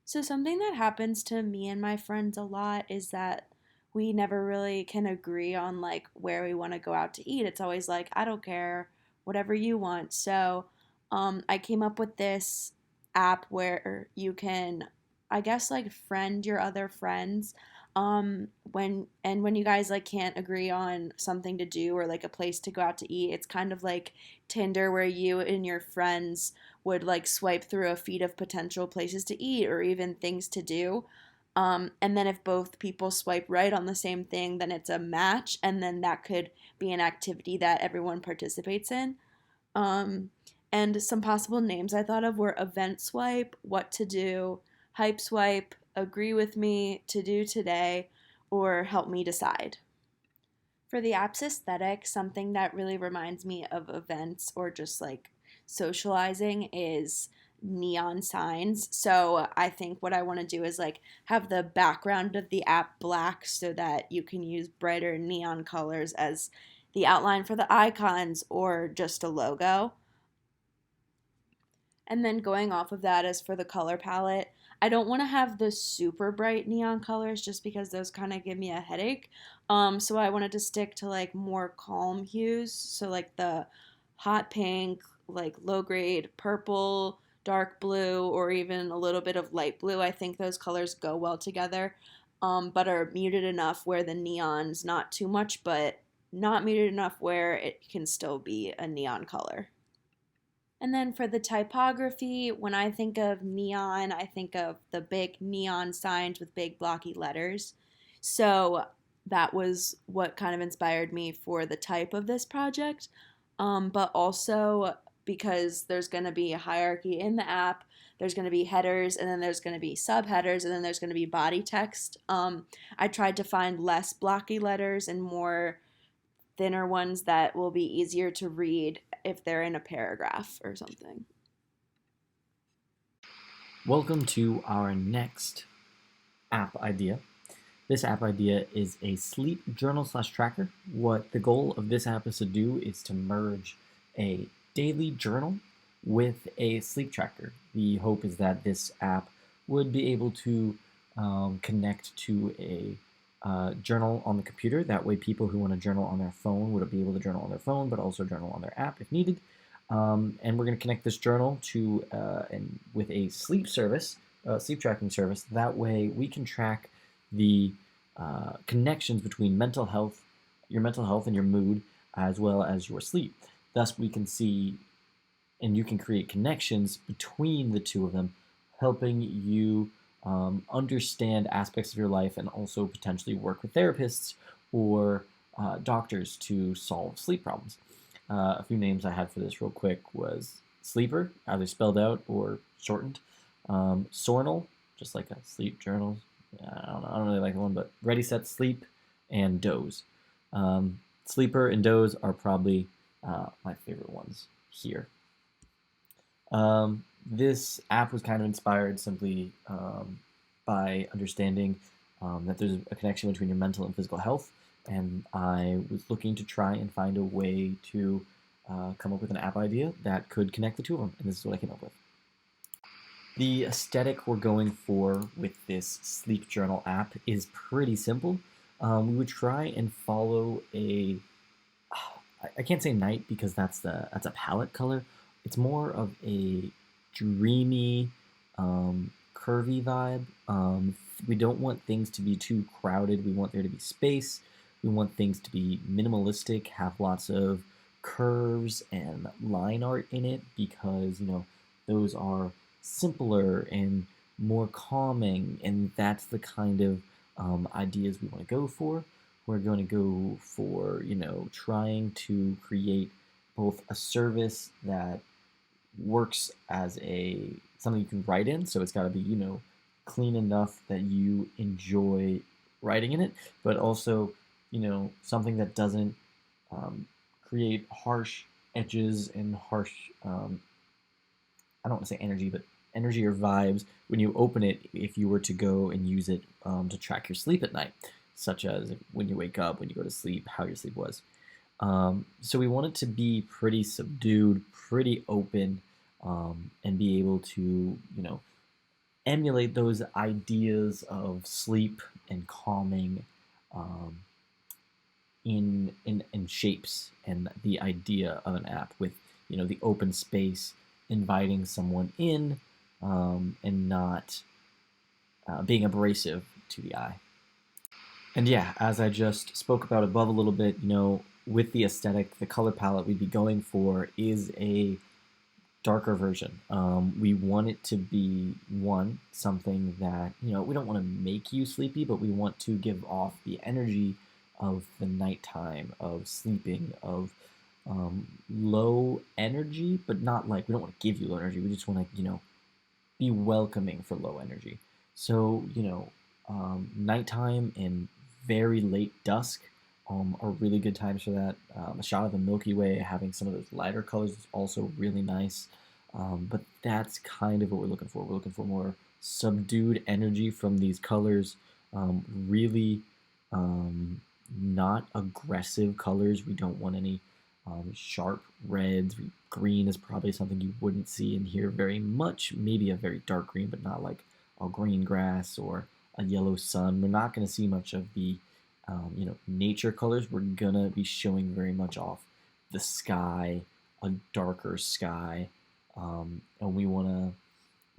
So, something that happens to me and my friends a lot is that we never really can agree on like where we want to go out to eat. It's always like, I don't care, whatever you want. I came up with this app where you can, I guess, like friend your other friends. When you guys like can't agree on something to do or like a place to go out to eat, it's kind of like Tinder where you and your friends would like swipe through a feed of potential places to eat or even things to do. And then if both people swipe right on the same thing, then it's a match, and then that could be an activity that everyone participates in. Um, and some possible names I thought of were event swipe, what to do, hype swipe, agree with me, to do today, or help me decide. For the app's aesthetic, something that really reminds me of events or just like socializing is neon signs. So I think what I want to do is like have the background of the app black so that you can use brighter neon colors as the outline for the icons or just a logo. And then going off of that, as for the color palette, I don't want to have the super bright neon colors just because those kind of give me a headache. So I wanted to stick to like more calm hues. So like the hot pink, like low grade purple, dark blue, or even a little bit of light blue. I think those colors go well together, but are muted enough where the neon's not too much, but not muted enough where it can still be a neon color. And then for the typography, when I think of neon, I think of the big neon signs with big blocky letters. So that was what kind of inspired me for the type of this project. But also because there's going to be a hierarchy in the app, there's going to be headers, and then there's going to be subheaders, and then there's going to be body text. I tried to find less blocky letters and more thinner ones that will be easier to read if they're in a paragraph or something. Welcome to our next app idea. This app idea is a sleep journal slash tracker. What the goal of this app is to do is to merge a daily journal with a sleep tracker. The hope is that this app would be able to connect to a journal on the computer. That way, people who want to journal on their phone would be able to journal on their phone, but also journal on their app if needed. And we're going to connect this journal to and with a sleep service, sleep tracking service. That way, we can track the connections between your mental health and your mood, as well as your sleep. Thus, we can see and you can create connections between the two of them, helping you understand aspects of your life and also potentially work with therapists or doctors to solve sleep problems. A few names I had for this real quick was Sleeper, either spelled out or shortened. Sornal, just like a sleep journal. I don't really like the one, but Ready, Set, Sleep, and Doze. Sleeper and Doze are probably my favorite ones here. This app was kind of inspired simply by understanding that there's a connection between your mental and physical health, and I was looking to try and find a way to come up with an app idea that could connect the two of them, and this is what I came up with. The aesthetic we're going for with this sleep journal app is pretty simple. We would try and follow a I can't say night because that's a palette color. It's more of a dreamy, curvy vibe. We don't want things to be too crowded. We want there to be space. We want things to be minimalistic, have lots of curves and line art in it because those are simpler and more calming, and that's the kind of ideas we want to go for. We're going to go for trying to create both a service that works as a something you can write in, so it's got to be clean enough that you enjoy writing in it, but also something that doesn't create harsh edges and harsh I don't want to say energy, but energy or vibes when you open it if you were to go and use it to track your sleep at night, such as when you wake up, when you go to sleep, how your sleep was. So we want it to be pretty subdued, pretty open, and be able to, emulate those ideas of sleep and calming um, in shapes and the idea of an app with the open space, inviting someone in, and not being abrasive to the eye. And yeah, as I just spoke about above a little bit, with the aesthetic, the color palette we'd be going for is a darker version. We want it to be something that we don't want to make you sleepy, but we want to give off the energy of the nighttime, of sleeping, of low energy, but not like we don't want to give you low energy. We just want to be welcoming for low energy. So nighttime and very late dusk are really good times for that. A shot of the Milky Way, having some of those lighter colors is also really nice. But that's kind of what we're looking for. We're looking for more subdued energy from these colors, really not aggressive colors. We don't want any sharp reds. Green is probably something you wouldn't see and hear very much. Maybe a very dark green, but not like a green grass or a yellow sun. We're not going to see much of the nature colors. We're gonna be showing very much off the sky, a darker sky, and we want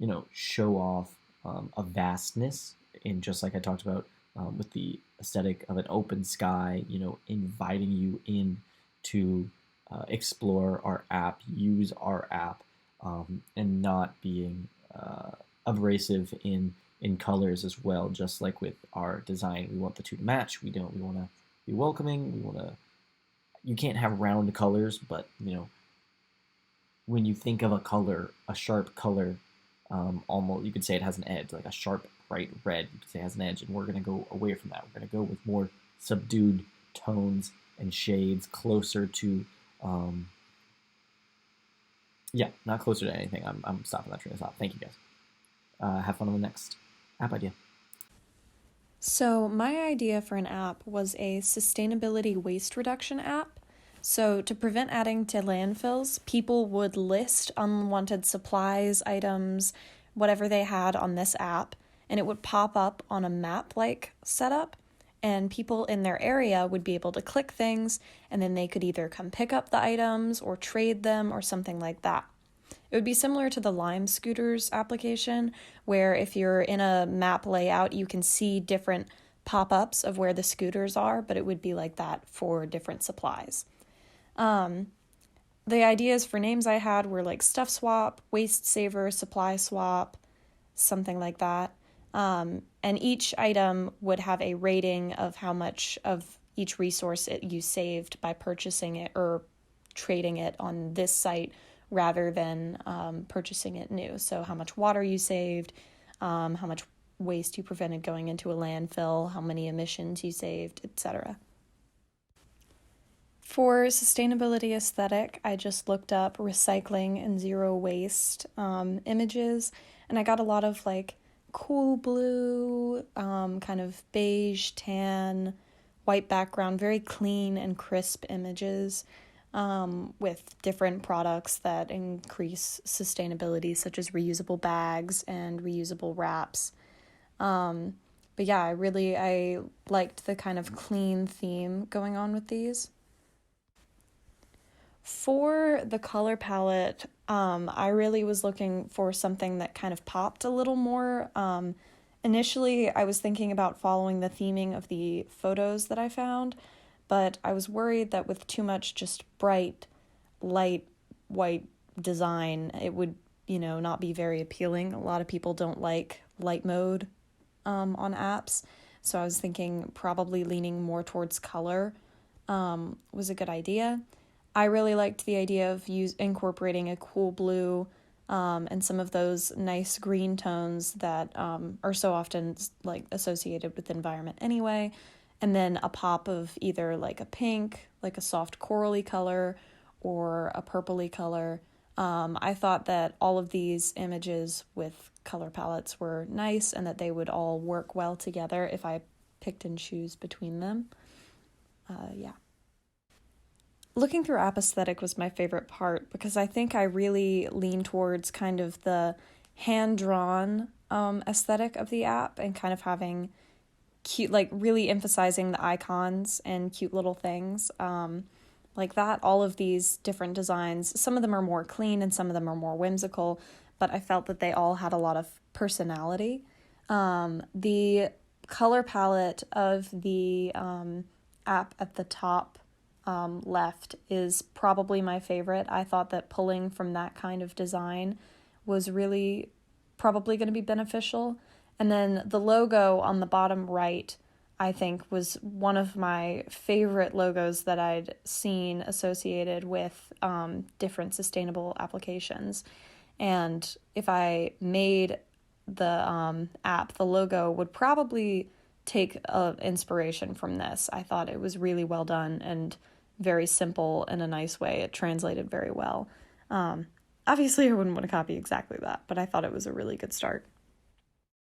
to show off a vastness in, just like I talked about with the aesthetic of an open sky, inviting you in to explore our app, use our app, and not being abrasive in colors as well. Just like with our design, we want the two to match. We want to be welcoming. We want to. You can't have round colors, but when you think of a color, a sharp color, almost you could say it has an edge, like a sharp bright red. You could say it has an edge, and we're going to go away from that. We're going to go with more subdued tones and shades, closer to yeah, not closer to anything. I'm stopping that train of thought. Thank you guys. Have fun on the next app idea. So, my idea for an app was a sustainability waste reduction app. So, to prevent adding to landfills, people would list unwanted supplies, items, whatever they had on this app, and it would pop up on a map like setup. And people in their area would be able to click things, and then they could either come pick up the items or trade them or something like that. It would be similar to the Lime Scooters application, where if you're in a map layout, you can see different pop-ups of where the scooters are, but it would be like that for different supplies. The ideas for names I had were like Stuff Swap, Waste Saver, Supply Swap, something like that. And each item would have a rating of how much of each resource you saved by purchasing it or trading it on this site rather than purchasing it new. So how much water you saved, how much waste you prevented going into a landfill, how many emissions you saved, etc. For sustainability aesthetic, I just looked up recycling and zero waste images, and I got a lot of like cool blue, kind of beige, tan, white background, very clean and crisp images. With different products that increase sustainability, such as reusable bags and reusable wraps. But yeah, I liked the kind of clean theme going on with these. For the color palette, I really was looking for something that kind of popped a little more. Initially, I was thinking about following the theming of the photos that I found, but I was worried that with too much just bright, light, white design, it would, not be very appealing. A lot of people don't like light mode on apps, so I was thinking probably leaning more towards color was a good idea. I really liked the idea of incorporating a cool blue and some of those nice green tones that are so often like associated with the environment anyway. And then a pop of either like a pink, like a soft corally color, or a purpley color. I thought that all of these images with color palettes were nice and that they would all work well together if I picked and choose between them. Yeah. Looking through app aesthetic was my favorite part because I think I really lean towards kind of the hand-drawn aesthetic of the app and kind of having cute, like really emphasizing the icons and cute little things. Like that, all of these different designs, some of them are more clean and some of them are more whimsical, but I felt that they all had a lot of personality. The color palette of the app at the top left is probably my favorite. I thought that pulling from that kind of design was really probably going to be beneficial. And then the logo on the bottom right, I think, was one of my favorite logos that I'd seen associated with different sustainable applications. And if I made the app, the logo would probably take inspiration from this. I thought it was really well done and very simple in a nice way. It translated very well. Obviously, I wouldn't want to copy exactly that, but I thought it was a really good start.